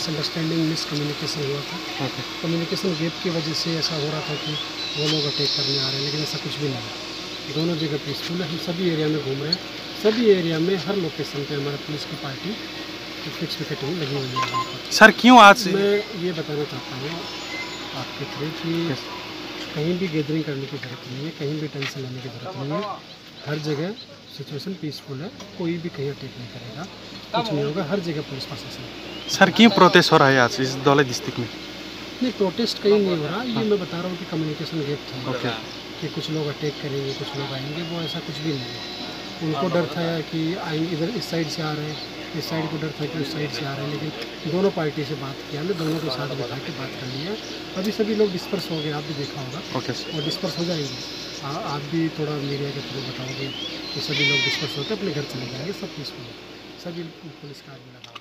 Misunderstanding miscommunication हुआ था। Communication gap की वजह से ऐसा हो रहा था कि वो लोग अटैक करने आ रहे हैं, लेकिन ऐसा कुछ भी नहीं है। दोनों जगह पीसफुल है। हम सभी एरिया में घूम रहे हैं, सभी एरिया में हर लोकेशन पे हमारा पुलिस की पार्टी फिक्स विकेटिंग लगी हुई है। सर क्यों आज मैं ये बताना चाहता हूँ आपके थ्रू कि कहीं भी गैदरिंग करने की ज़रूरत नहीं है, कहीं भी टेंशन लेने की ज़रूरत नहीं है। हर जगह सिचुएशन पीसफुल है, कोई भी कहीं अटैक नहीं करेगा, कुछ नहीं होगा। हर जगह पुलिस प्रशासन है। सर क्यों प्रोटेस्ट हो रहा है आज इस धौले डिस्ट्रिक्ट में? नहीं, प्रोटेस्ट कहीं नहीं हो रहा। ये मैं बता रहा हूँ कि कम्युनिकेशन गैप था कि कुछ लोग अटैक करेंगे, कुछ लोग आएंगे, वो ऐसा कुछ भी नहीं है। उनको डर था कि आएंगे, इधर इस साइड से आ रहे हैं, इस साइड को डर था कि उस साइड से आ रहे हैं, लेकिन दोनों पार्टी से बात किया हमने, दोनों के साथ बैठा के बात कर लिया। अभी सभी लोग डिस्पर्स हो गए, आप भी देखा होगा। और डिस्पर्स हो जाएंगे। आप भी थोड़ा मीडिया के थ्रू बताओगे कि सभी लोग डिस्पर्स होकर अपने घर चले जाएंगे, सब पीसफुल है, सभी पुलिस का आदमी लगा।